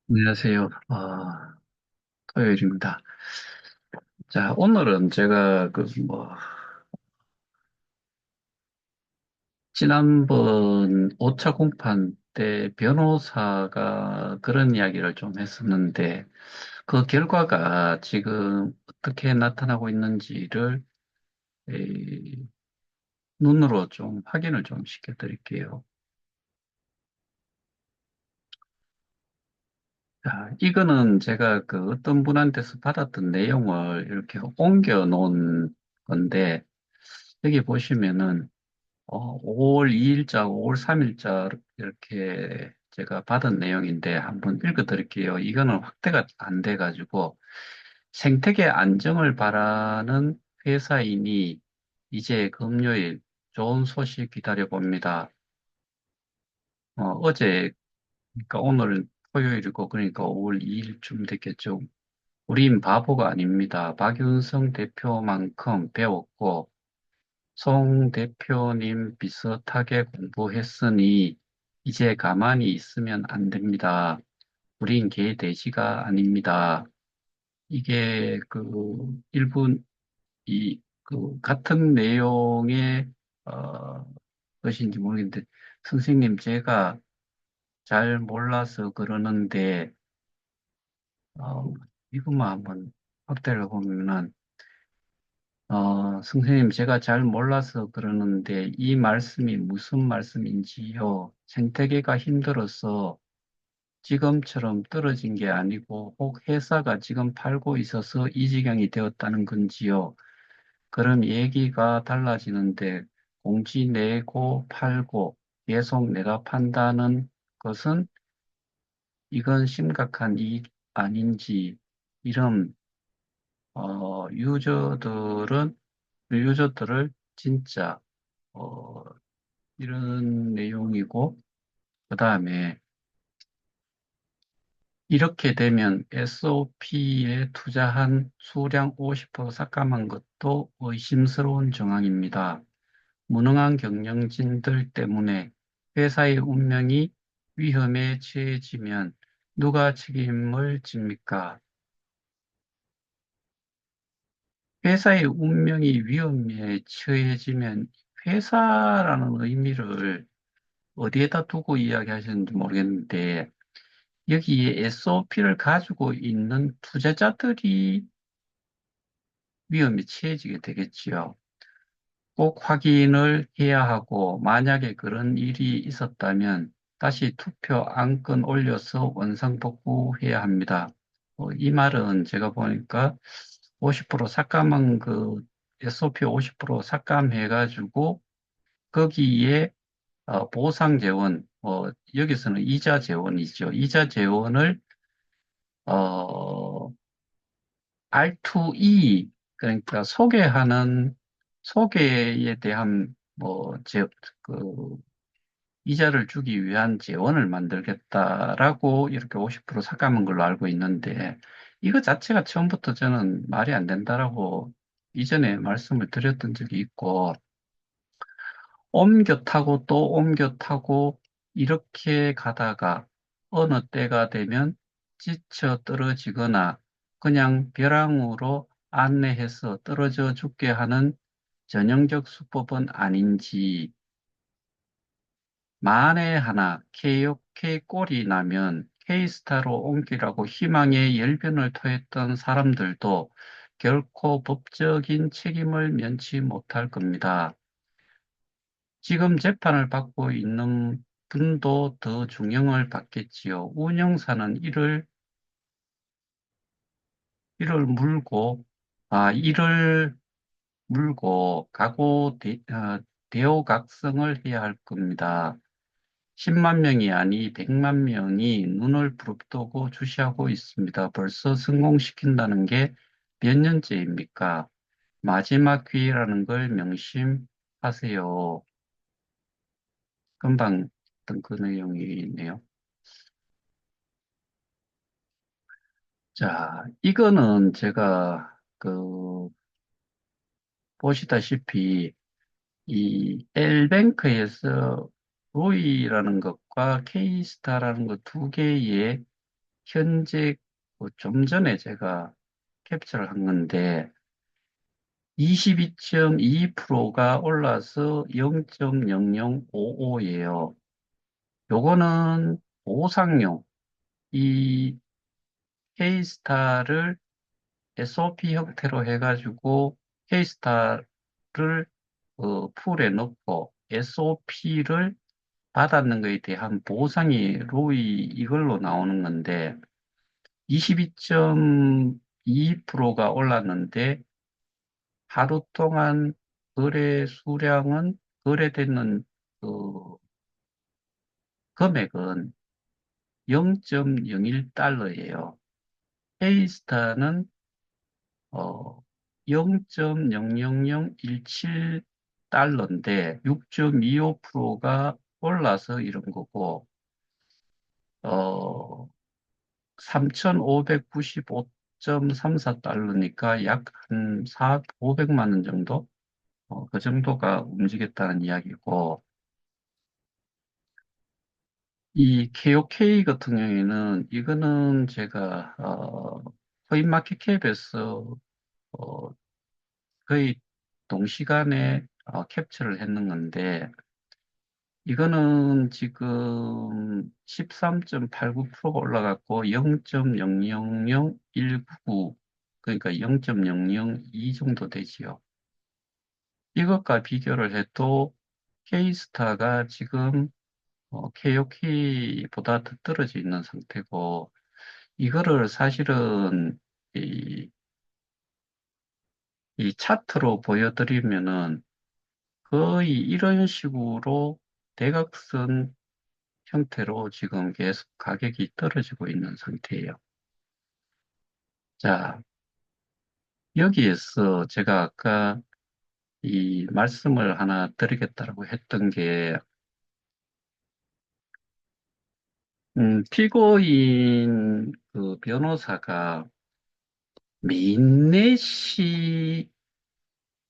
안녕하세요. 토요일입니다. 자, 오늘은 제가 지난번 5차 공판 때 변호사가 그런 이야기를 좀 했었는데, 그 결과가 지금 어떻게 나타나고 있는지를 에, 눈으로 좀 확인을 좀 시켜드릴게요. 자, 이거는 제가 그 어떤 분한테서 받았던 내용을 이렇게 옮겨 놓은 건데, 여기 보시면은 5월 2일자, 5월 3일자 이렇게 제가 받은 내용인데 한번 읽어드릴게요. 이거는 확대가 안 돼가지고 생태계 안정을 바라는 회사이니 이제 금요일 좋은 소식 기다려봅니다. 어제, 그러니까 오늘 토요일이고 그러니까 5월 2일쯤 됐겠죠. 우린 바보가 아닙니다. 박윤성 대표만큼 배웠고 송 대표님 비슷하게 공부했으니 이제 가만히 있으면 안 됩니다. 우린 개 돼지가 아닙니다. 이게 일본 같은 내용의 것인지 모르겠는데 선생님 제가 잘 몰라서 그러는데 이것만 한번 확대를 보면은 선생님, 제가 잘 몰라서 그러는데 이 말씀이 무슨 말씀인지요? 생태계가 힘들어서 지금처럼 떨어진 게 아니고 혹 회사가 지금 팔고 있어서 이 지경이 되었다는 건지요? 그럼 얘기가 달라지는데 공지 내고 팔고 계속 내가 판다는 것은 이건 심각한 일 아닌지 이런 유저들을 진짜 어, 이런 내용이고, 그 다음에 이렇게 되면 SOP에 투자한 수량 50% 삭감한 것도 의심스러운 정황입니다. 무능한 경영진들 때문에 회사의 운명이 위험에 처해지면 누가 책임을 집니까? 회사의 운명이 위험에 처해지면 회사라는 의미를 어디에다 두고 이야기하시는지 모르겠는데, 여기에 SOP를 가지고 있는 투자자들이 위험에 처해지게 되겠지요. 꼭 확인을 해야 하고, 만약에 그런 일이 있었다면 다시 투표 안건 올려서 원상복구해야 합니다. 이 말은 제가 보니까 50% 삭감한 SOP 50% 삭감해가지고 거기에 보상 재원, 여기서는 이자 재원이죠. 이자 재원을 어, R2E, 그러니까 소개에 대한 그, 이자를 주기 위한 재원을 만들겠다라고 이렇게 50% 삭감한 걸로 알고 있는데, 이거 자체가 처음부터 저는 말이 안 된다라고 이전에 말씀을 드렸던 적이 있고, 옮겨 타고 또 옮겨 타고 이렇게 가다가 어느 때가 되면 지쳐 떨어지거나 그냥 벼랑으로 안내해서 떨어져 죽게 하는 전형적 수법은 아닌지, 만에 하나 KOK 꼴이 나면 K스타로 옮기라고 희망의 열변을 토했던 사람들도 결코 법적인 책임을 면치 못할 겁니다. 지금 재판을 받고 있는 분도 더 중형을 받겠지요. 운영사는 이를 물고 대호각성을 해야 할 겁니다. 10만 명이 아니 100만 명이 눈을 부릅뜨고 주시하고 있습니다. 벌써 성공시킨다는 게 몇 년째입니까? 마지막 기회라는 걸 명심하세요. 금방 어떤 그 내용이 있네요. 자, 이거는 제가 보시다시피 이 L뱅크에서 로이라는 것과 K스타라는 것 두 개의 현재 그좀 전에 제가 캡처를 한 건데 22.22%가 올라서 0.0055예요. 요거는 보상용 이 K스타를 SOP 형태로 해가지고 K스타를 풀에 넣고 SOP를 받았는 것에 대한 보상이 로이 이걸로 나오는 건데 22.2%가 올랐는데 하루 동안 거래 수량은 거래되는 그 금액은 0.01달러예요. K스타는 0.00017달러인데 6.25%가 올라서 이런 거고 어, 3,595.34달러니까 약 한 500만 원 정도? 그 정도가 움직였다는 이야기고, 이 KOK 같은 경우에는, 이거는 제가, 코인마켓캡에서, 어, 거의 동시간에 캡처를 했는 건데, 이거는 지금 13.89%가 올라갔고 0.000199 그러니까 0.002 정도 되지요. 이것과 비교를 해도 K스타가 지금 KOK보다 더 떨어져 있는 상태고 이거를 사실은 이, 이 차트로 보여드리면은 거의 이런 식으로 대각선 형태로 지금 계속 가격이 떨어지고 있는 상태예요. 자, 여기에서 제가 아까 이 말씀을 하나 드리겠다고 했던 게, 피고인 그 변호사가 메인넷이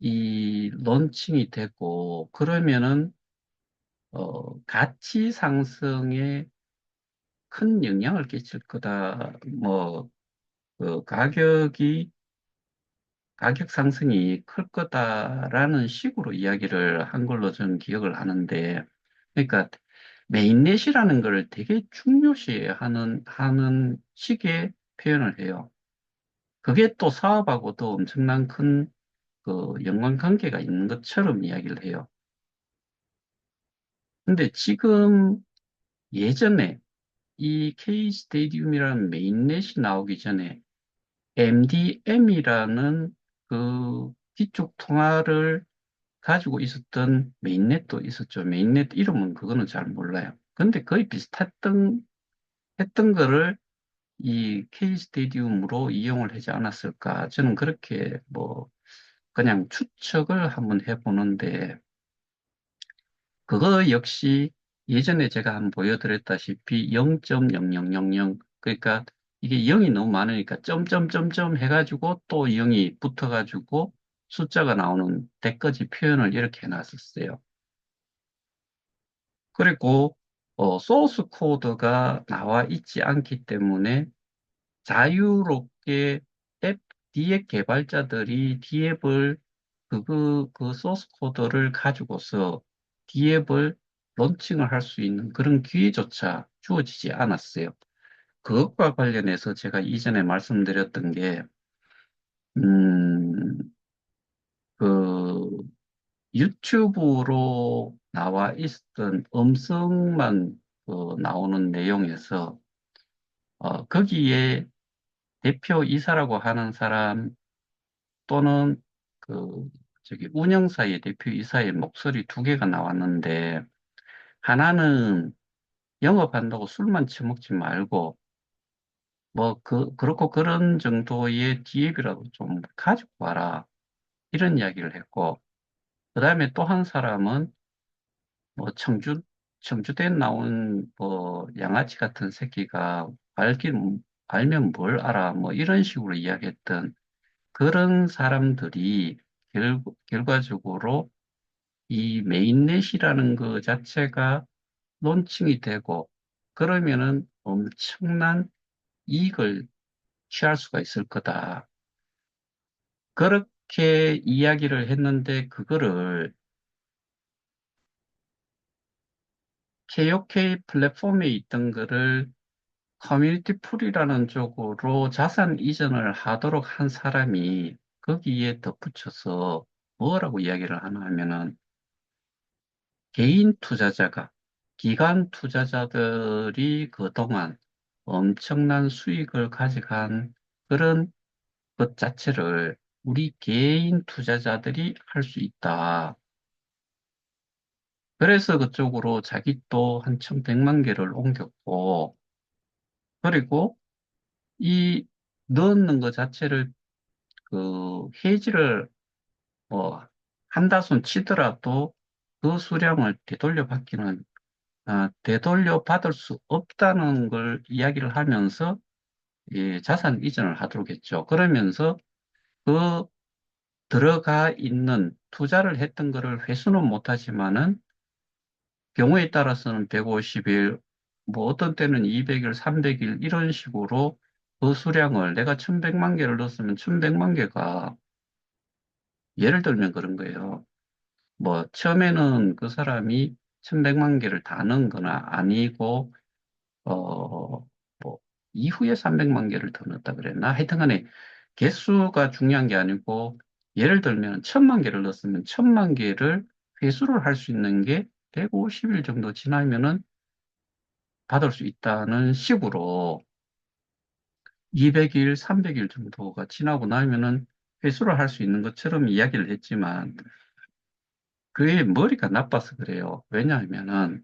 이 론칭이 되고, 그러면은, 가치 상승에 큰 영향을 끼칠 거다. 뭐, 그 가격 상승이 클 거다라는 식으로 이야기를 한 걸로 저는 기억을 하는데, 그러니까 메인넷이라는 걸 되게 중요시 하는 식의 표현을 해요. 그게 또 사업하고도 엄청난 큰 그 연관관계가 있는 것처럼 이야기를 해요. 근데 지금 예전에 이 K 스테디움이라는 메인넷이 나오기 전에 MDM이라는 그 뒤쪽 통화를 가지고 있었던 메인넷도 있었죠. 메인넷 이름은 그거는 잘 몰라요. 근데 거의 했던 거를 이 K 스테디움으로 이용을 하지 않았을까. 저는 그렇게 뭐 그냥 추측을 한번 해보는데 그거 역시 예전에 제가 한번 보여드렸다시피 0.0000 그러니까 이게 0이 너무 많으니까 점점점점 해가지고 또 0이 붙어가지고 숫자가 나오는 데까지 표현을 이렇게 해놨었어요. 그리고 소스 코드가 나와 있지 않기 때문에 자유롭게 앱 디앱 개발자들이 디앱을 그 소스 코드를 가지고서 디앱을 론칭을 할 수 있는 그런 기회조차 주어지지 않았어요. 그것과 관련해서 제가 이전에 말씀드렸던 게, 음, 그 유튜브로 나와 있었던 음성만 나오는 내용에서 거기에 대표 이사라고 하는 사람 또는 그 저기 운영사의 대표 이사의 목소리 두 개가 나왔는데 하나는 영업한다고 술만 처먹지 말고 뭐 그렇고 그런 정도의 기획이라도 좀 가지고 와라 이런 이야기를 했고 그다음에 또 한 사람은 뭐 청주대에 나온 뭐 양아치 같은 새끼가 알면 뭘 알아 뭐 이런 식으로 이야기했던 그런 사람들이 결과적으로 이 메인넷이라는 그 자체가 론칭이 되고 그러면은 엄청난 이익을 취할 수가 있을 거다. 그렇게 이야기를 했는데 그거를 KOK 플랫폼에 있던 거를 커뮤니티 풀이라는 쪽으로 자산 이전을 하도록 한 사람이 거기에 덧붙여서 뭐라고 이야기를 하나 하면은 개인 투자자가 기관 투자자들이 그동안 엄청난 수익을 가져간 그런 것 자체를 우리 개인 투자자들이 할 수 있다. 그래서 그쪽으로 자기 또 한 1,100만 개를 옮겼고, 그리고 이 넣는 것 자체를 해지를 뭐 한다 손 치더라도 그 수량을 되돌려 받을 수 없다는 걸 이야기를 하면서 자산 이전을 하도록 했죠. 그러면서 그 들어가 있는 투자를 했던 거를 회수는 못하지만은 경우에 따라서는 150일, 뭐 어떤 때는 200일, 300일 이런 식으로 그 수량을 내가 1,100만 개를 넣었으면 1,100만 개가 예를 들면 그런 거예요. 뭐 처음에는 그 사람이 1,100만 개를 다 넣은 건 아니고 뭐 이후에 300만 개를 더 넣었다 그랬나? 하여튼간에 개수가 중요한 게 아니고 예를 들면 1,000만 개를 넣었으면 1,000만 개를 회수를 할 수 있는 게 150일 정도 지나면은 받을 수 있다는 식으로 200일, 300일 정도가 지나고 나면은 회수를 할 수 있는 것처럼 이야기를 했지만 그의 머리가 나빠서 그래요. 왜냐하면은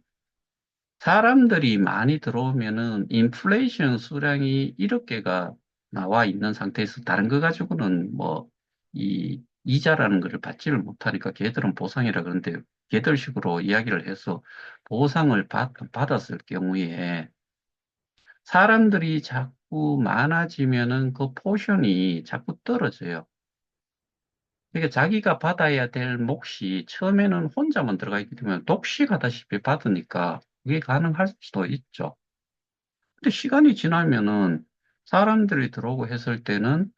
사람들이 많이 들어오면은 인플레이션 수량이 1억 개가 나와 있는 상태에서 다른 거 가지고는 뭐 이 이자라는 거를 받지를 못하니까 걔들은 보상이라 그러는데 걔들식으로 이야기를 해서 보상을 받았을 경우에 사람들이 자꾸 많아지면은 그 포션이 자꾸 떨어져요. 그러니까 자기가 받아야 될 몫이 처음에는 혼자만 들어가 있기 때문에 독식하다시피 받으니까 그게 가능할 수도 있죠. 근데 시간이 지나면은 사람들이 들어오고 했을 때는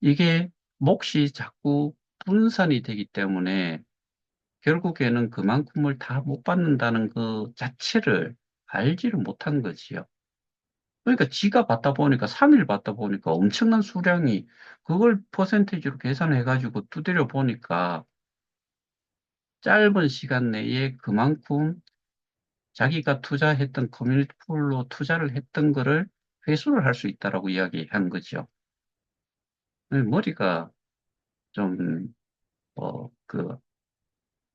이게 몫이 자꾸 분산이 되기 때문에 결국에는 그만큼을 다 못 받는다는 그 자체를 알지를 못한 거지요. 그러니까 지가 받다 보니까 3일 받다 보니까 엄청난 수량이 그걸 퍼센테이지로 계산해가지고 두드려 보니까 짧은 시간 내에 그만큼 자기가 투자했던 커뮤니티 풀로 투자를 했던 거를 회수를 할 수 있다라고 이야기한 거죠. 머리가 좀,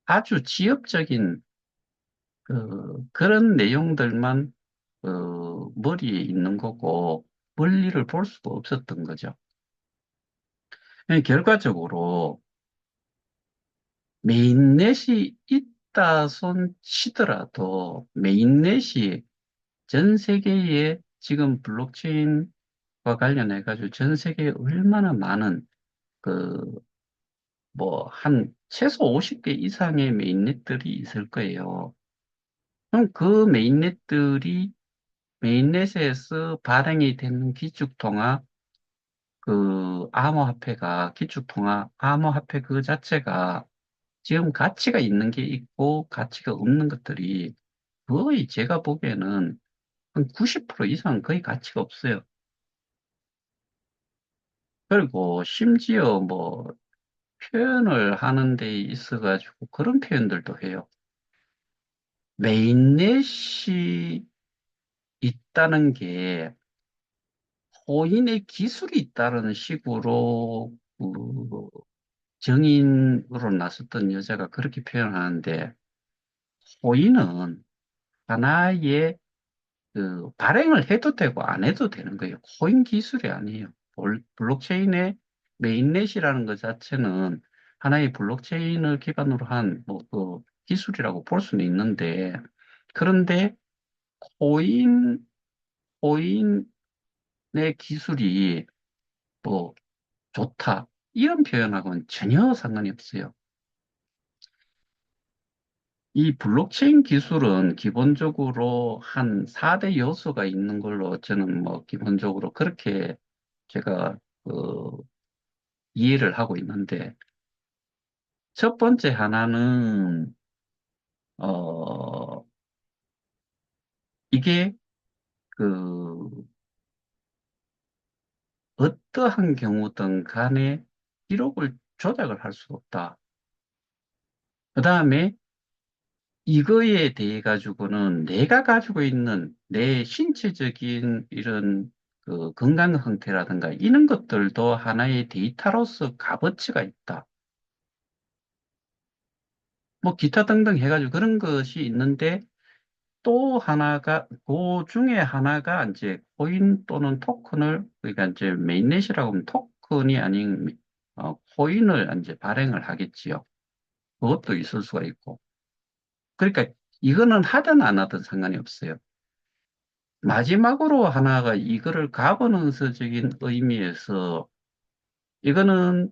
아주 지엽적인 그런 내용들만 머리에 있는 거고, 원리를 볼 수가 없었던 거죠. 결과적으로 메인넷이 있다 손 치더라도 메인넷이 전 세계에 지금 블록체인과 관련해가지고 전 세계에 얼마나 많은 그 한 최소 50개 이상의 메인넷들이 있을 거예요. 그럼 그 메인넷에서 발행이 되는 기축통화 암호화폐가 기축통화 암호화폐 그 자체가 지금 가치가 있는 게 있고 가치가 없는 것들이 거의 제가 보기에는 한 90% 이상 거의 가치가 없어요. 그리고 심지어 뭐 표현을 하는 데 있어가지고 그런 표현들도 해요. 메인넷이 있다는 게 호인의 기술이 있다는 식으로 정인으로 나섰던 여자가 그렇게 표현하는데 호인은 하나의 발행을 해도 되고 안 해도 되는 거예요. 코인 기술이 아니에요. 블록체인의 메인넷이라는 것 자체는 하나의 블록체인을 기반으로 한 기술이라고 볼 수는 있는데 그런데 코인 코인의 기술이 뭐 좋다 이런 표현하고는 전혀 상관이 없어요. 이 블록체인 기술은 기본적으로 한 4대 요소가 있는 걸로 저는 뭐 기본적으로 그렇게 제가 이해를 하고 있는데, 첫 번째 하나는 어 이게 그 어떠한 경우든 간에 기록을 조작을 할 수 없다. 그 다음에 이거에 대해 가지고는 내가 가지고 있는 내 신체적인 이런 그 건강 상태라든가 이런 것들도 하나의 데이터로서 값어치가 있다. 뭐 기타 등등 해가지고 그런 것이 있는데, 또 하나가 그 중에 하나가 이제 코인 또는 토큰을, 그러니까 이제 메인넷이라고 하면 토큰이 아닌 코인을 이제 발행을 하겠지요. 그것도 있을 수가 있고. 그러니까 이거는 하든 안 하든 상관이 없어요. 마지막으로 하나가 이거를 가버넌스적인 의미에서, 이거는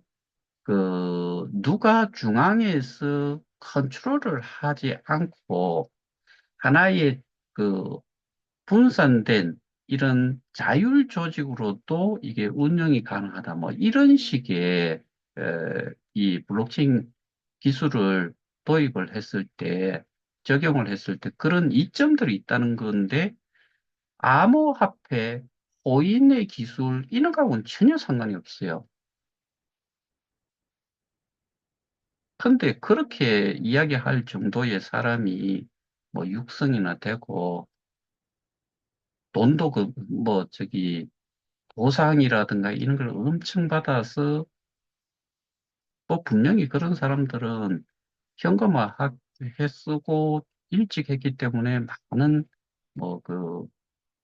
누가 중앙에서 컨트롤을 하지 않고 하나의 그 분산된 이런 자율 조직으로도 이게 운영이 가능하다. 뭐 이런 식의 이 블록체인 기술을 도입을 했을 때, 적용을 했을 때 그런 이점들이 있다는 건데, 암호화폐, 코인의 기술 이런 거하고는 전혀 상관이 없어요. 근데 그렇게 이야기할 정도의 사람이 뭐 육성이나 되고 돈도 뭐 보상이라든가 이런 걸 엄청 받아서, 뭐 분명히 그런 사람들은 현금화해 쓰고 일찍 했기 때문에 많은 뭐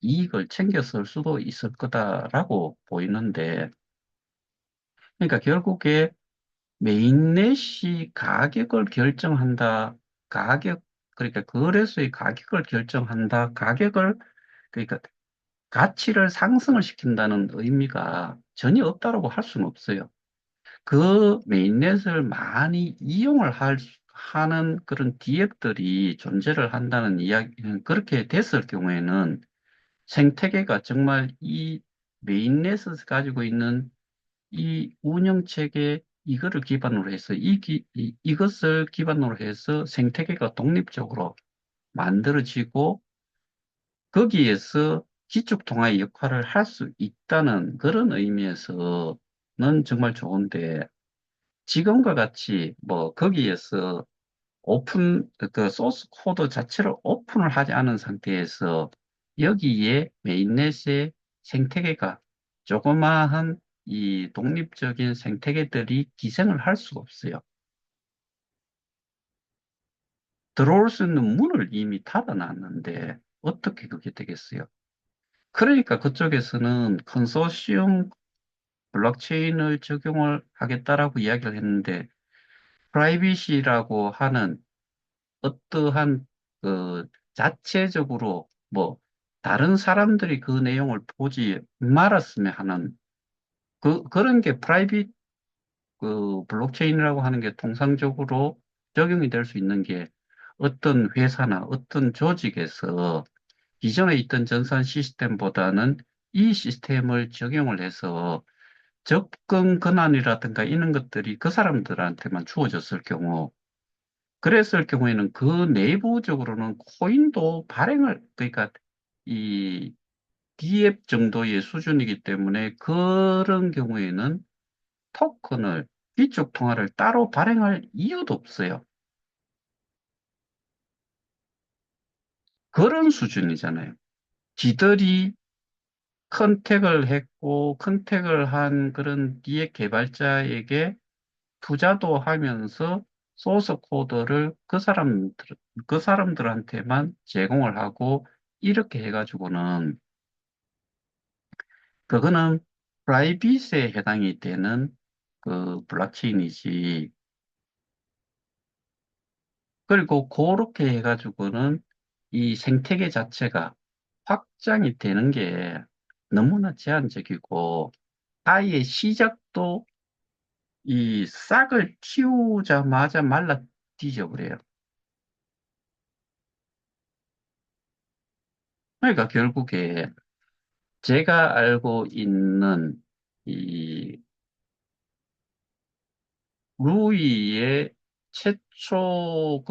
이익을 챙겼을 수도 있을 거다라고 보이는데, 그러니까 결국에 메인넷이 가격을 결정한다. 가격, 그러니까 거래소의 가격을 결정한다. 그러니까 가치를 상승을 시킨다는 의미가 전혀 없다라고 할 수는 없어요. 그 메인넷을 많이 하는 그런 기업들이 존재를 한다는 이야기는, 그렇게 됐을 경우에는 생태계가 정말 이 메인넷을 가지고 있는 이 운영체계, 이거를 기반으로 해서 이것을 기반으로 해서 생태계가 독립적으로 만들어지고 거기에서 기축통화의 역할을 할 수 있다는 그런 의미에서는 정말 좋은데, 지금과 같이 뭐 거기에서 소스 코드 자체를 오픈을 하지 않은 상태에서 여기에 메인넷의 생태계가, 조그마한 이 독립적인 생태계들이 기생을 할 수가 없어요. 들어올 수 있는 문을 이미 닫아놨는데 어떻게 그게 되겠어요? 그러니까 그쪽에서는 컨소시엄 블록체인을 적용을 하겠다라고 이야기를 했는데, 프라이빗이라고 하는 어떠한 자체적으로 뭐 다른 사람들이 그 내용을 보지 말았으면 하는 그런 게 프라이빗 블록체인이라고 하는 게 통상적으로 적용이 될 수 있는 게, 어떤 회사나 어떤 조직에서 기존에 있던 전산 시스템보다는 이 시스템을 적용을 해서 접근 권한이라든가 이런 것들이 그 사람들한테만 주어졌을 경우, 그랬을 경우에는 그 내부적으로는 코인도 그러니까 이 디앱 정도의 수준이기 때문에 그런 경우에는 토큰을, 기축 통화를 따로 발행할 이유도 없어요. 그런 수준이잖아요. 지들이 컨택을 했고, 컨택을 한 그런 디앱 개발자에게 투자도 하면서 소스 코드를 그 사람들한테만 제공을 하고, 이렇게 해가지고는 그거는 프라이빗에 해당이 되는 블록체인이지. 그리고 그렇게 해가지고는 이 생태계 자체가 확장이 되는 게 너무나 제한적이고, 아예 시작도 이 싹을 틔우자마자 말라 뒤져버려요. 그러니까 결국에 제가 알고 있는 이 루이의 최초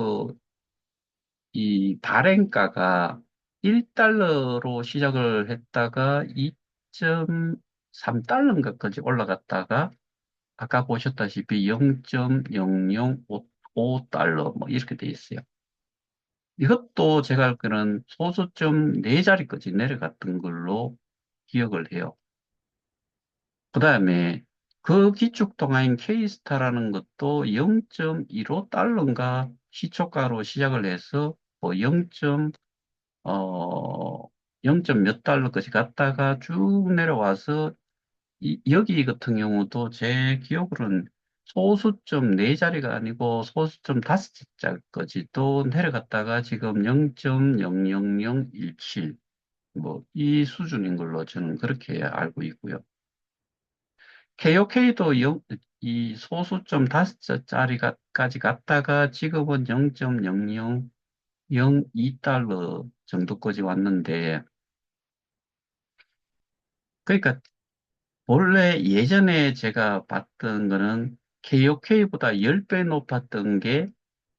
이 발행가가 1달러로 시작을 했다가 2.3달러인가까지 올라갔다가 아까 보셨다시피 0.005달러 뭐 이렇게 돼 있어요. 이것도 제가 알기로는 소수점 네 자리까지 내려갔던 걸로 기억을 해요. 그 다음에 그 기축 동화인 K스타라는 것도 0.15달러인가 시초가로 시작을 해서 뭐 0. 몇 달러까지 갔다가 쭉 내려와서 여기 같은 경우도 제 기억으로는 소수점 네 자리가 아니고 소수점 다섯 자까지도 내려갔다가 지금 0.00017 뭐 이 수준인 걸로 저는 그렇게 알고 있고요. KOK도 이 소수점 다섯 자리까지 갔다가 지금은 0.0002달러 정도까지 왔는데 그러니까 원래 예전에 제가 봤던 거는 KOK보다 10배 높았던 게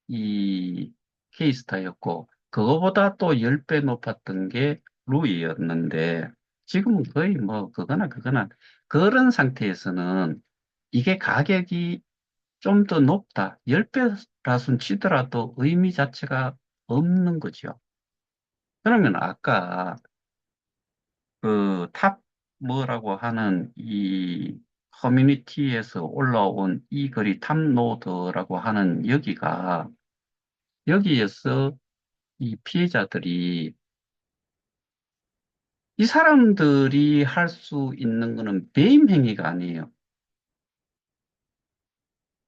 이 K스타였고, 그거보다 또 10배 높았던 게 루이였는데, 지금은 거의 뭐, 그거나, 그런 상태에서는 이게 가격이 좀 더 높다. 10배라순 치더라도 의미 자체가 없는 거죠. 그러면 아까 탑 뭐라고 하는 이 커뮤니티에서 올라온 이 글이 탑노드라고 하는 여기에서 이 피해자들이 이 사람들이 할 수 있는 거는 배임 행위가 아니에요.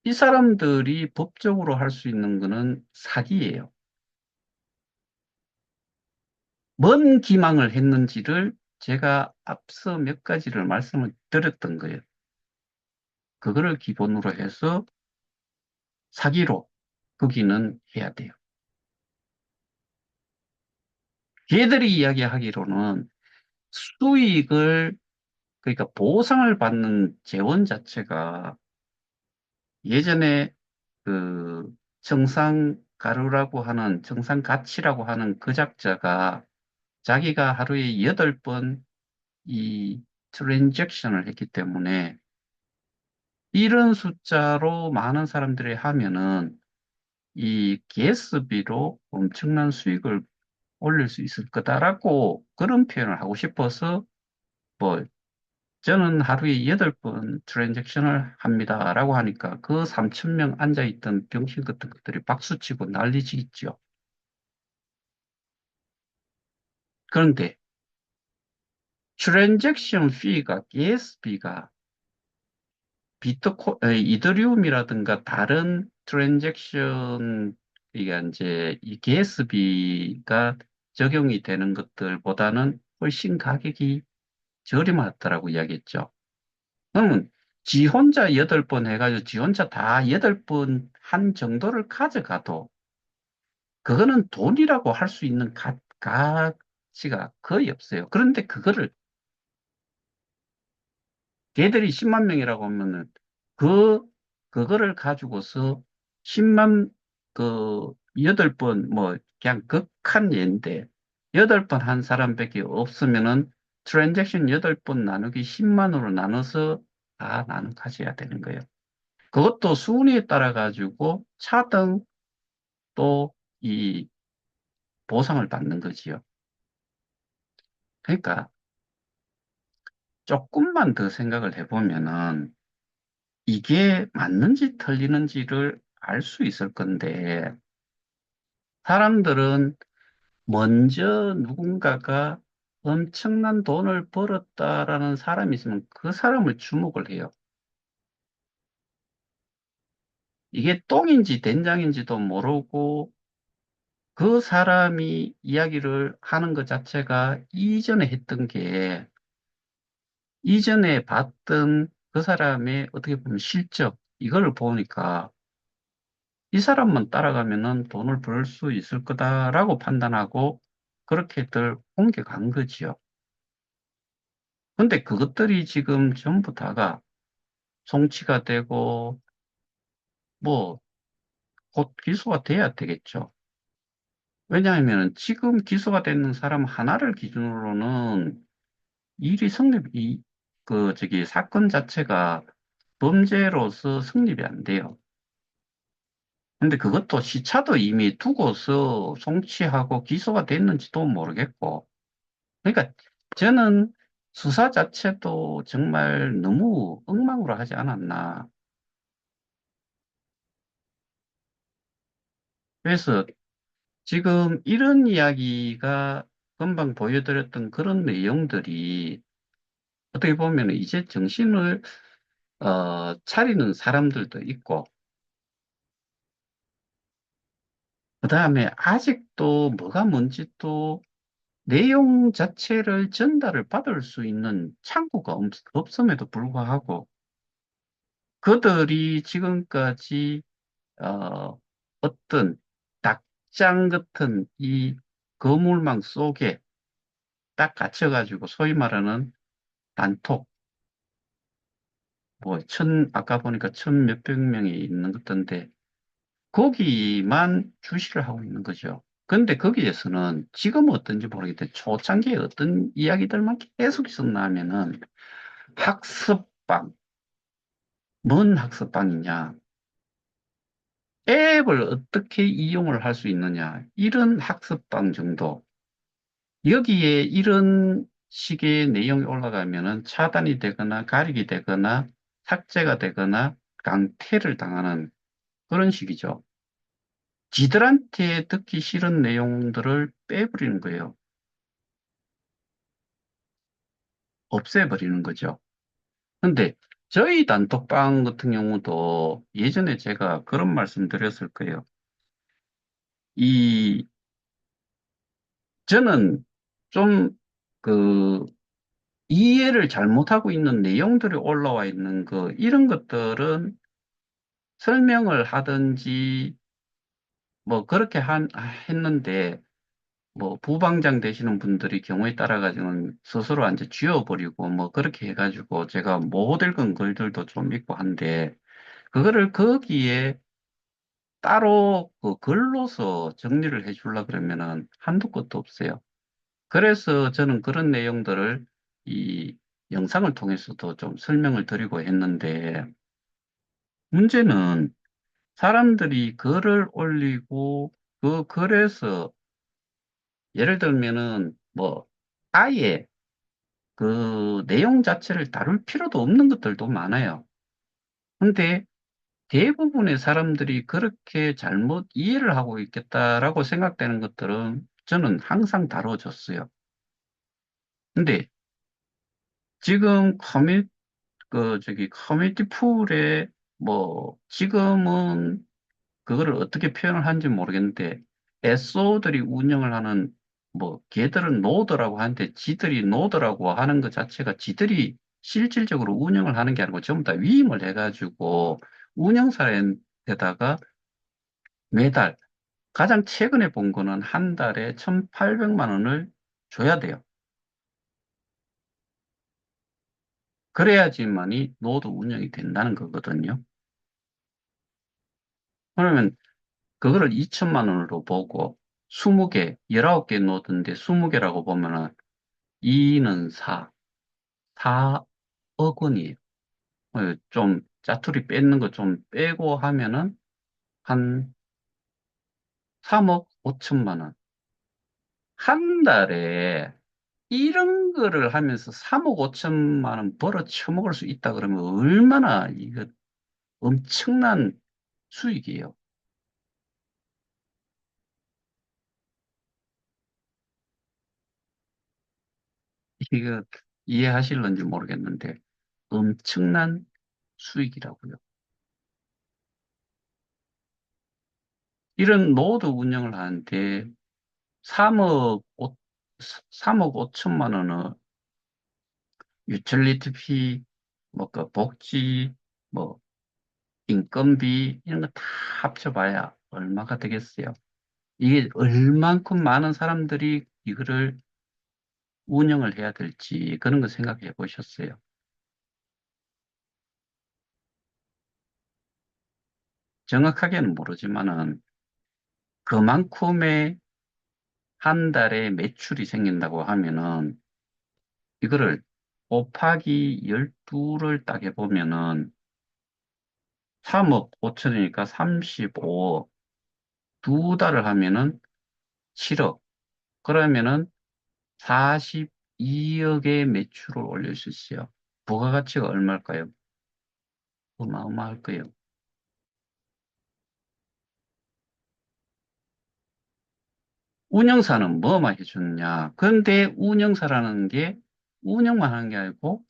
이 사람들이 법적으로 할 수 있는 거는 사기예요. 뭔 기망을 했는지를 제가 앞서 몇 가지를 말씀을 드렸던 거예요. 그거를 기본으로 해서 사기로 거기는 해야 돼요. 걔들이 이야기하기로는 수익을, 그러니까 보상을 받는 재원 자체가 예전에 그 정상 가치라고 하는 그 작자가 자기가 하루에 8번 이 트랜잭션을 했기 때문에 이런 숫자로 많은 사람들이 하면은 이 가스비로 엄청난 수익을 올릴 수 있을 거다라고 그런 표현을 하고 싶어서 뭐 저는 하루에 8번 트랜잭션을 합니다라고 하니까 그 3천 명 앉아있던 병신 같은 것들이 박수치고 난리치겠죠. 그런데 트랜잭션 피가, 가스비가 이더리움이라든가 다른 트랜잭션, 이게 이제 이 가스비가 적용이 되는 것들보다는 훨씬 가격이 저렴하다라고 이야기했죠. 그러면 지 혼자 8번 해가지고 지 혼자 다 8번 한 정도를 가져가도 그거는 돈이라고 할 수 있는 가치가 거의 없어요. 그런데 걔들이 10만 명이라고 하면은 그, 그거를 가지고서 10만, 8번, 뭐, 그냥 극한 예인데, 8번 한 사람밖에 없으면은 트랜잭션 8번 나누기 10만으로 나눠서 다 나눠 가져야 되는 거예요. 그것도 순위에 따라 가지고 차등 또 이 보상을 받는 거지요. 그러니까 조금만 더 생각을 해보면은 이게 맞는지 틀리는지를 알 수 있을 건데 사람들은 먼저 누군가가 엄청난 돈을 벌었다라는 사람이 있으면 그 사람을 주목을 해요. 이게 똥인지 된장인지도 모르고 그 사람이 이야기를 하는 것 자체가 이전에 했던 게 이전에 봤던 그 사람의 어떻게 보면 실적, 이걸 보니까 이 사람만 따라가면은 돈을 벌 수 있을 거다라고 판단하고 그렇게들 옮겨간 거지요. 근데 그것들이 지금 전부 다가 송치가 되고, 뭐, 곧 기소가 돼야 되겠죠. 왜냐하면 지금 기소가 되는 사람 하나를 기준으로는 일이 사건 자체가 범죄로서 성립이 안 돼요. 근데 그것도 시차도 이미 두고서 송치하고 기소가 됐는지도 모르겠고. 그러니까 저는 수사 자체도 정말 너무 엉망으로 하지 않았나. 그래서 지금 이런 이야기가 금방 보여드렸던 그런 내용들이 어떻게 보면 이제 정신을 차리는 사람들도 있고, 그 다음에 아직도 뭐가 뭔지 또 내용 자체를 전달을 받을 수 있는 창구가 없음에도 불구하고 그들이 지금까지 어떤 닭장 같은 이 거물망 속에 딱 갇혀가지고 소위 말하는 단톡, 아까 보니까 천 몇백 명이 있는 것 같던데 거기만 주시를 하고 있는 거죠. 근데 거기에서는 지금은 어떤지 모르겠는데 초창기에 어떤 이야기들만 계속 있었나 하면은 학습방, 뭔 학습방이냐, 앱을 어떻게 이용을 할 수 있느냐, 이런 학습방 정도. 여기에 이런 식의 내용이 올라가면은 차단이 되거나 가리게 되거나 삭제가 되거나 강퇴를 당하는 그런 식이죠. 지들한테 듣기 싫은 내용들을 빼버리는 거예요. 없애버리는 거죠. 근데 저희 단톡방 같은 경우도 예전에 제가 그런 말씀 드렸을 거예요. 이, 저는 좀 그 이해를 잘못하고 있는 내용들이 올라와 있는 이런 것들은 설명을 하든지 뭐 그렇게 했는데 뭐 부방장 되시는 분들이 경우에 따라 가지고는 스스로 이제 지워버리고 뭐 그렇게 해가지고 제가 못 읽은 글들도 좀 있고 한데 그거를 거기에 따로 그 글로서 정리를 해주려 그러면은 한도 끝도 없어요. 그래서 저는 그런 내용들을 이 영상을 통해서도 좀 설명을 드리고 했는데 문제는 사람들이 글을 올리고 그 글에서 예를 들면은 뭐 아예 그 내용 자체를 다룰 필요도 없는 것들도 많아요. 근데 대부분의 사람들이 그렇게 잘못 이해를 하고 있겠다라고 생각되는 것들은 저는 항상 다뤄졌어요. 근데 지금 커뮤니티 풀에 지금은 그거를 어떻게 표현을 하는지 모르겠는데, SO들이 운영을 하는, 걔들은 노드라고 하는데, 지들이 노드라고 하는 것 자체가 지들이 실질적으로 운영을 하는 게 아니고 전부 다 위임을 해가지고 운영사에다가 매달, 가장 최근에 본 거는 한 달에 1,800만 원을 줘야 돼요. 그래야지만이 노드 운영이 된다는 거거든요. 그러면 그거를 2천만 원으로 보고 20개, 19개 노드인데 20개라고 보면은 2는 4억 원이에요. 좀 짜투리 뺏는 거 좀 빼고 하면은 한 3억 5천만 원. 한 달에 이런 거를 하면서 3억 5천만 원 벌어 처먹을 수 있다 그러면 얼마나 이거 엄청난 수익이에요. 이거 이해하실런지 모르겠는데 엄청난 수익이라고요. 이런 노드 운영을 하는데 3억 3억 5천만 원은 유틸리티 피, 그 복지, 뭐 인건비 이런 거 다 합쳐봐야 얼마가 되겠어요. 이게 얼만큼 많은 사람들이 이거를 운영을 해야 될지 그런 거 생각해 보셨어요? 정확하게는 모르지만은 그만큼의 한 달에 매출이 생긴다고 하면은 이거를 곱하기 12를 딱 해보면은 3억 5천이니까 35억. 두 달을 하면은 7억. 그러면은 42억의 매출을 올릴 수 있어요. 부가가치가 얼마일까요? 어마어마할 거예요. 운영사는 뭐만 해주느냐? 그런데 운영사라는 게 운영만 하는 게 아니고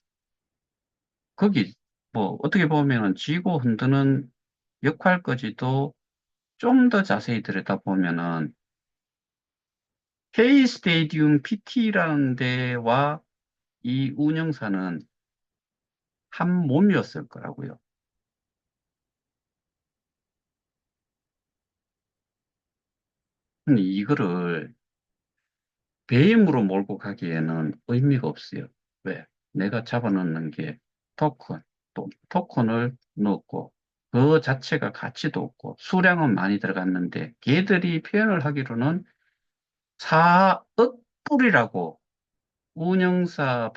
거기 뭐 어떻게 보면은 쥐고 흔드는 역할까지도 좀 더 자세히 들여다보면은 K 스테디움 PT라는 데와 이 운영사는 한 몸이었을 거라고요. 근데 이거를 배임으로 몰고 가기에는 의미가 없어요. 왜? 내가 잡아넣는 게 토큰, 또 토큰을 넣었고 그 자체가 가치도 없고 수량은 많이 들어갔는데 걔들이 표현을 하기로는 4억 불이라고 운영사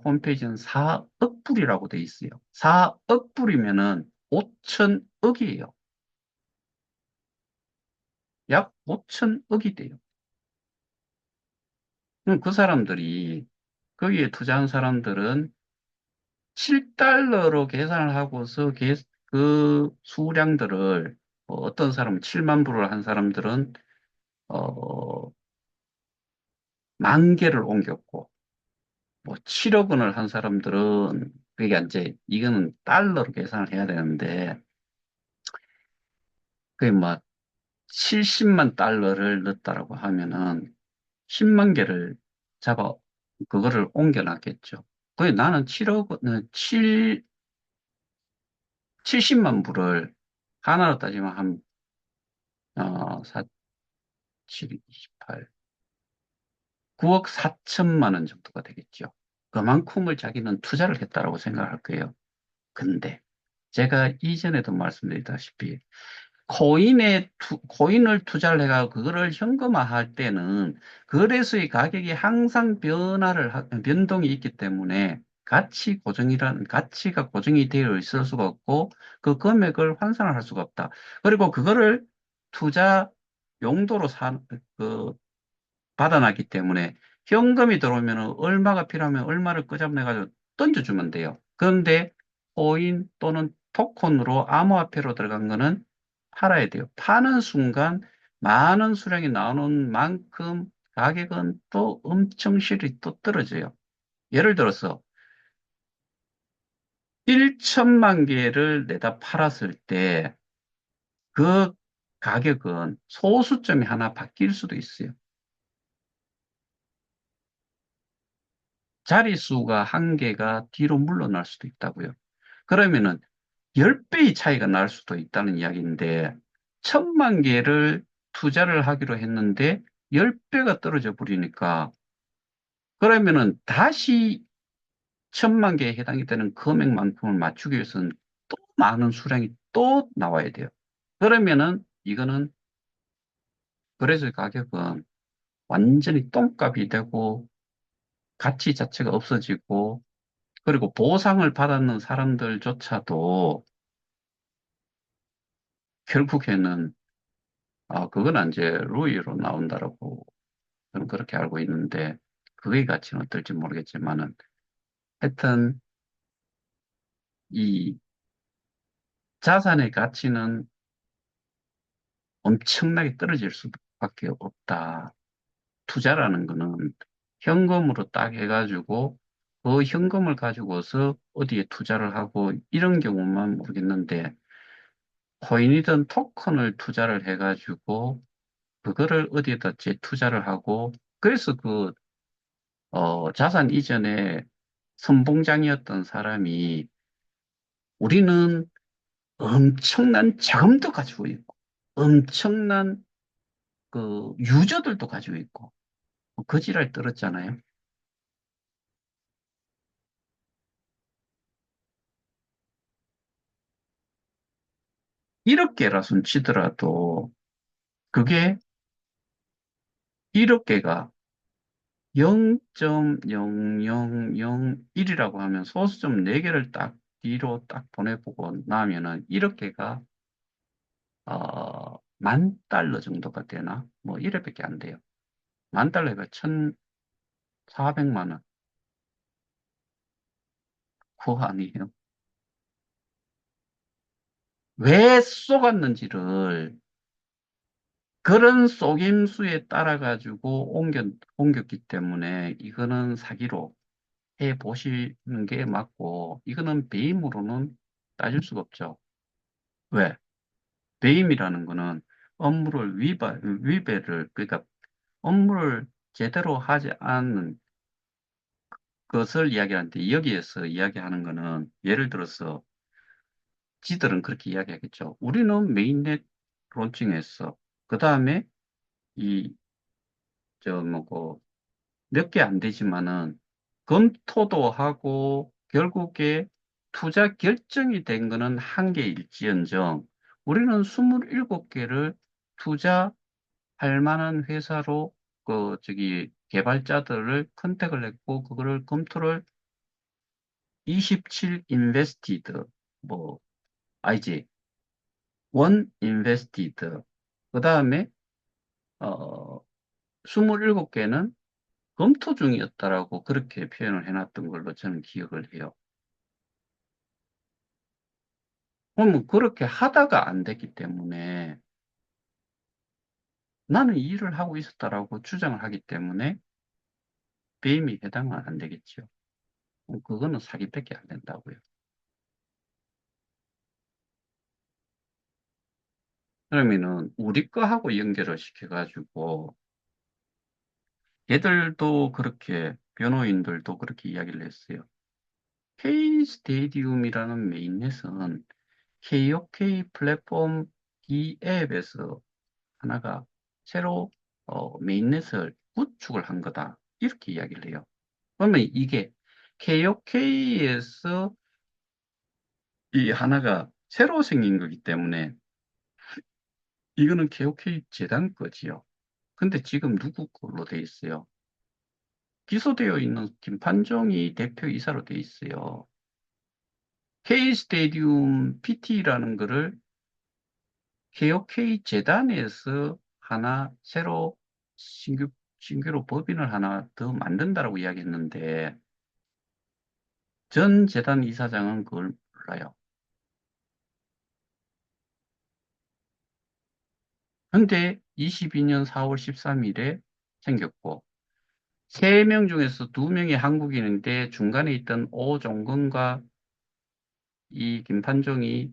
홈페이지는 4억 불이라고 돼 있어요. 4억 불이면은 5천억이에요. 약 5천억이 돼요. 그럼 그 사람들이 거기에 투자한 사람들은 7달러로 계산을 하고서 그 수량들을 어떤 사람은 7만 불을 한 사람들은 어, 만 개를 옮겼고 뭐 7억 원을 한 사람들은 그게 이제 이거는 달러로 계산을 해야 되는데 그게 뭐 70만 달러를 넣었다라고 하면은 10만 개를 잡아 그거를 옮겨놨겠죠. 그게 나는 70만 불을 하나로 따지면 한 4, 7, 28, 9억 4천만 원 정도가 되겠죠. 그만큼을 자기는 투자를 했다라고 생각할 거예요. 근데 제가 이전에도 말씀드렸다시피 코인을 투자를 해가 그거를 현금화할 때는 거래소의 가격이 항상 변동이 있기 때문에 가치가 고정이 되어 있을 수가 없고 그 금액을 환산을 할 수가 없다. 그리고 그거를 투자 용도로 그 받아놨기 때문에 현금이 들어오면 얼마가 필요하면 얼마를 끄집어내가지고 던져주면 돼요. 그런데 코인 또는 토큰으로 암호화폐로 들어간 거는 팔아야 돼요. 파는 순간 많은 수량이 나오는 만큼 가격은 또 엄청 실이 또 떨어져요. 예를 들어서 1천만 개를 내다 팔았을 때 그 가격은 소수점이 하나 바뀔 수도 있어요. 자릿수가 한 개가 뒤로 물러날 수도 있다고요. 그러면은 10배의 차이가 날 수도 있다는 이야기인데, 1,000만 개를 투자를 하기로 했는데, 10배가 떨어져 버리니까, 그러면은 다시 1,000만 개에 해당이 되는 금액만큼을 맞추기 위해서는 또 많은 수량이 또 나와야 돼요. 그러면은 이거는 거래소 가격은 완전히 똥값이 되고, 가치 자체가 없어지고, 그리고 보상을 받았는 사람들조차도 결국에는 그건 이제 루이로 나온다라고 저는 그렇게 알고 있는데 그의 가치는 어떨지 모르겠지만은 하여튼 이 자산의 가치는 엄청나게 떨어질 수밖에 없다. 투자라는 거는 현금으로 딱 해가지고 그 현금을 가지고서 어디에 투자를 하고 이런 경우만 모르겠는데 코인이든 토큰을 투자를 해가지고 그거를 어디에다 재투자를 하고 그래서 자산 이전에 선봉장이었던 사람이 우리는 엄청난 자금도 가지고 있고 엄청난 그 유저들도 가지고 있고 거지랄 떨었잖아요. 1억 개라 손 치더라도 그게 1억 개가 0.0001이라고 하면 소수점 4개를 딱 뒤로 딱 보내보고 나면은 1억 개가 10,000달러 정도가 되나? 뭐 이래밖에 안 돼요. 10,000달러가 1,400만 원. 그거 아니에요. 왜 쏘갔는지를 그런 속임수에 따라 가지고 옮겼기 때문에 이거는 사기로 해 보시는 게 맞고 이거는 배임으로는 따질 수가 없죠. 왜? 배임이라는 거는 위배를 그러니까 업무를 제대로 하지 않는 것을 이야기하는데 여기에서 이야기하는 거는 예를 들어서 지들은 그렇게 이야기하겠죠. 우리는 메인넷 론칭했어. 그 다음에 이 저 뭐고 몇 개 안 되지만은 검토도 하고 결국에 투자 결정이 된 거는 한 개일지언정 우리는 27개를 투자할 만한 회사로 그 저기 개발자들을 컨택을 했고 그거를 검토를 27 invested 뭐 IG 원 invested 그다음에 어 27개는 검토 중이었다라고 그렇게 표현을 해놨던 걸로 저는 기억을 해요. 그러면 그렇게 하다가 안 됐기 때문에 나는 이 일을 하고 있었다라고 주장을 하기 때문에 배임이 해당은 안 되겠죠. 그거는 사기밖에 안 된다고요. 그러면은 우리 거하고 연결을 시켜가지고 얘들도 그렇게 변호인들도 그렇게 이야기를 했어요. K 스테디움이라는 메인넷은 KOK 플랫폼 이 앱에서 하나가 새로 메인넷을 구축을 한 거다. 이렇게 이야기를 해요. 그러면 이게 KOK에서 이 하나가 새로 생긴 거기 때문에 이거는 KOK 재단 거지요. 근데 지금 누구 걸로 돼 있어요? 기소되어 있는 김판정이 대표이사로 돼 있어요. K 스테디움 PT라는 거를 KOK 재단에서 하나 새로 신규, 신규로 법인을 하나 더 만든다라고 이야기했는데 전 재단 이사장은 그걸 몰라요. 근데 22년 4월 13일에 생겼고 3명 중에서 2명이 한국인인데 중간에 있던 오종근과 이 김판종이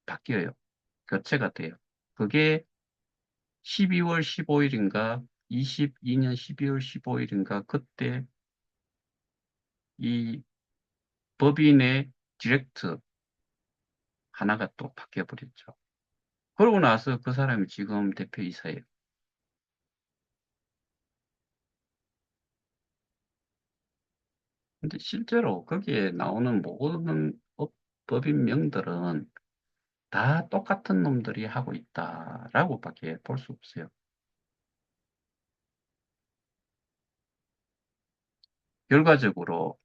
바뀌어요. 교체가 돼요. 그게 12월 15일인가 22년 12월 15일인가 그때 이 법인의 디렉트 하나가 또 바뀌어 버렸죠. 그러고 나서 그 사람이 지금 대표이사예요. 근데 실제로 거기에 나오는 모든 법인명들은 다 똑같은 놈들이 하고 있다라고밖에 볼 수 없어요. 결과적으로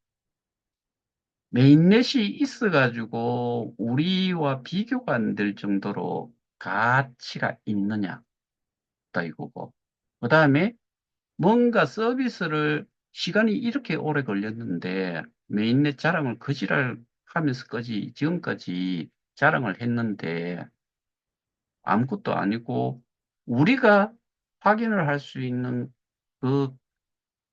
메인넷이 있어가지고 우리와 비교가 안 될 정도로 가치가 있느냐, 다 이거고. 그 다음에 뭔가 서비스를 시간이 이렇게 오래 걸렸는데 메인넷 자랑을 거지랄 하면서까지 지금까지 자랑을 했는데 아무것도 아니고 우리가 확인을 할 수 있는 그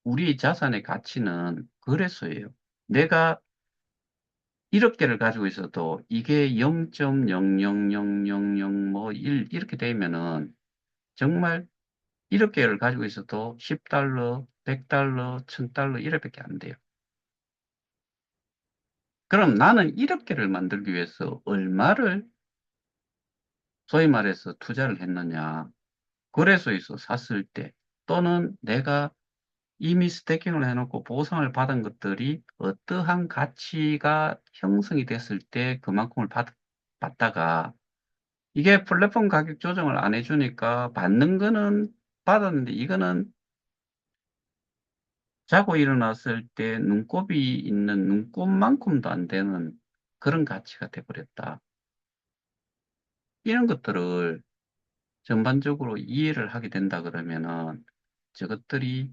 우리의 자산의 가치는 거래소예요. 내가 1억 개를 가지고 있어도 이게 0.00000 뭐 1 이렇게 되면은 정말 1억 개를 가지고 있어도 10달러, 100달러, 1000달러 이렇게밖에 안 돼요. 그럼 나는 1억 개를 만들기 위해서 얼마를 소위 말해서 투자를 했느냐. 거래소에서 샀을 때 또는 내가 이미 스태킹을 해놓고 보상을 받은 것들이 어떠한 가치가 형성이 됐을 때 그만큼을 받다가 이게 플랫폼 가격 조정을 안 해주니까 받는 거는 받았는데 이거는 자고 일어났을 때 눈곱이 있는 눈곱만큼도 안 되는 그런 가치가 돼버렸다. 이런 것들을 전반적으로 이해를 하게 된다 그러면은 저것들이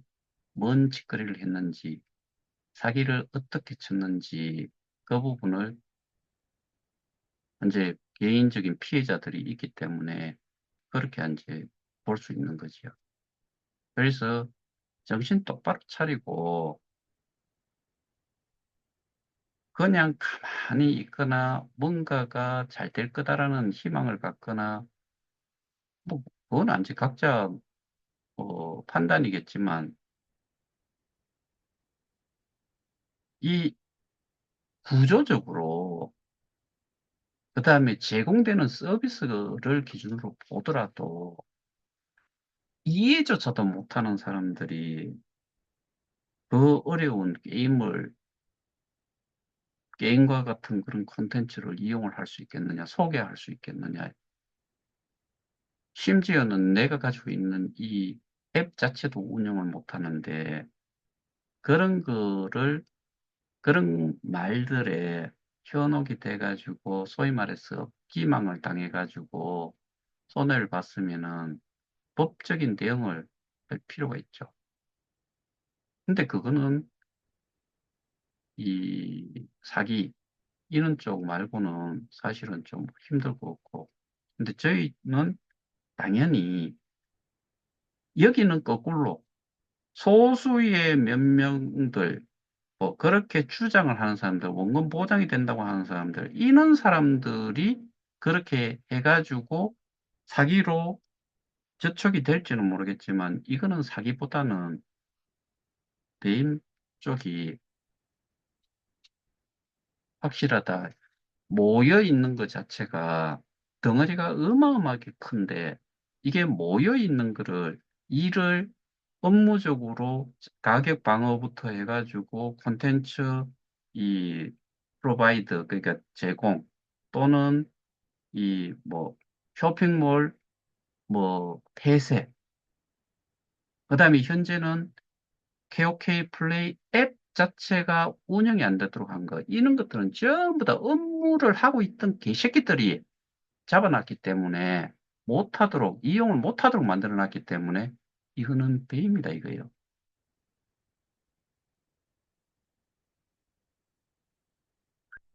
뭔 짓거리를 했는지, 사기를 어떻게 쳤는지 그 부분을 이제 개인적인 피해자들이 있기 때문에 그렇게 이제 볼 수 있는 거지요. 그래서 정신 똑바로 차리고 그냥 가만히 있거나 뭔가가 잘 될 거다라는 희망을 갖거나 뭐 그건 이제 각자 판단이겠지만 이 구조적으로 그다음에 제공되는 서비스를 기준으로 보더라도 이해조차도 못하는 사람들이 그 어려운 게임과 같은 그런 콘텐츠를 이용을 할 수 있겠느냐, 소개할 수 있겠느냐. 심지어는 내가 가지고 있는 이 앱 자체도 운영을 못 하는데 그런 거를, 그런 말들에 현혹이 돼가지고 소위 말해서 기망을 당해가지고 손해를 봤으면은 법적인 대응을 할 필요가 있죠. 근데 그거는 이 사기 이런 쪽 말고는 사실은 좀 힘들 것 같고. 근데 저희는 당연히 여기는 거꾸로 소수의 몇 명들, 뭐 그렇게 주장을 하는 사람들, 원금 보장이 된다고 하는 사람들, 이런 사람들이 그렇게 해가지고 사기로 저촉이 될지는 모르겠지만 이거는 사기보다는 대인 쪽이 확실하다. 모여 있는 것 자체가 덩어리가 어마어마하게 큰데 이게 모여 있는 거를 일을 업무적으로 가격 방어부터 해가지고 콘텐츠 이 프로바이드 그러니까 제공 또는 이 뭐 쇼핑몰 뭐 폐쇄 그다음에 현재는 KOK 플레이 앱 자체가 운영이 안 되도록 한 거 이런 것들은 전부 다 업무를 하고 있던 개새끼들이 잡아놨기 때문에 못하도록, 이용을 못하도록 만들어놨기 때문에 이거는 배임이다 이거예요.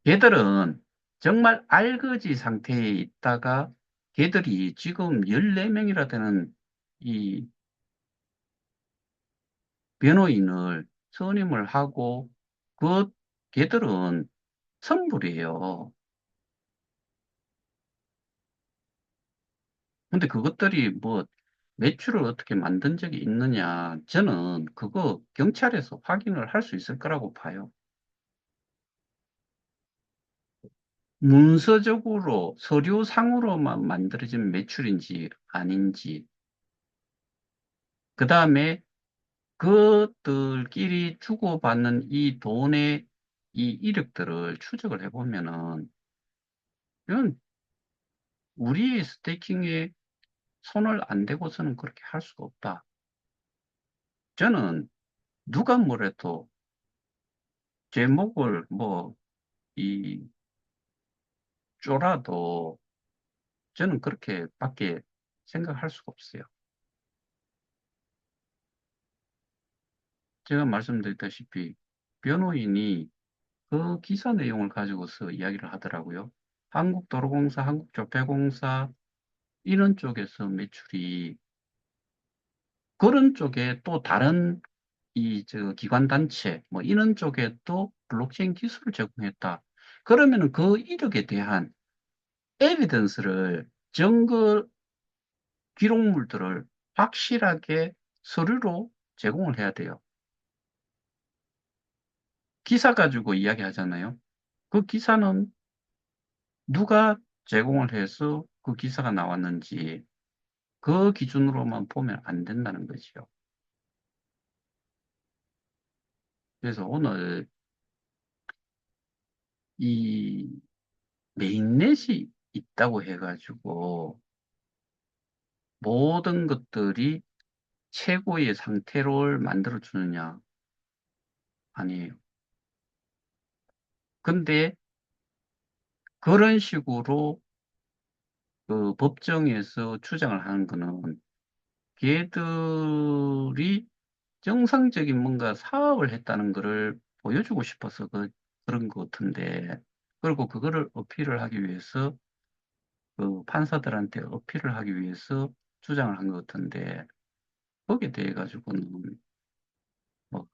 걔들은 정말 알거지 상태에 있다가 걔들이 지금 14명이나 되는 이 변호인을 선임을 하고 그 걔들은 선불이에요. 근데 그것들이 뭐 매출을 어떻게 만든 적이 있느냐? 저는 그거 경찰에서 확인을 할 수 있을 거라고 봐요. 문서적으로 서류상으로만 만들어진 매출인지 아닌지, 그 다음에 그들끼리 주고받는 이 돈의 이 이력들을 추적을 해보면은, 이건 우리 스테이킹에 손을 안 대고서는 그렇게 할 수가 없다. 저는 누가 뭐래도 제 목을 뭐, 이, 쪼라도 저는 그렇게 밖에 생각할 수가 없어요. 제가 말씀드렸다시피 변호인이 그 기사 내용을 가지고서 이야기를 하더라고요. 한국도로공사, 한국조폐공사 이런 쪽에서 매출이 그런 쪽에 또 다른 이 저 기관 단체 뭐 이런 쪽에 또 블록체인 기술을 제공했다. 그러면은 그 이력에 대한 에비던스를 증거 기록물들을 확실하게 서류로 제공을 해야 돼요. 기사 가지고 이야기하잖아요. 그 기사는 누가 제공을 해서 그 기사가 나왔는지 그 기준으로만 보면 안 된다는 거지요. 그래서 오늘 이 메인넷이 있다고 해가지고 모든 것들이 최고의 상태를 만들어주느냐? 아니에요. 근데 그런 식으로 그 법정에서 주장을 하는 거는 걔들이 정상적인 뭔가 사업을 했다는 거를 보여주고 싶어서 그런 것 같은데, 그리고 그거를 어필을 하기 위해서 그 판사들한테 어필을 하기 위해서 주장을 한 것 같은데, 거기에 대해 가지고는 뭐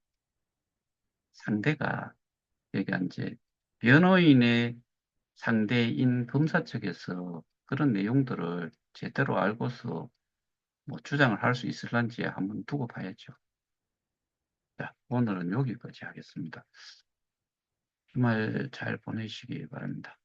상대가 여기 이제 변호인의 상대인 검사 측에서 그런 내용들을 제대로 알고서 뭐 주장을 할 수 있을런지 한번 두고 봐야죠. 자, 오늘은 여기까지 하겠습니다. 주말 잘 보내시기 바랍니다.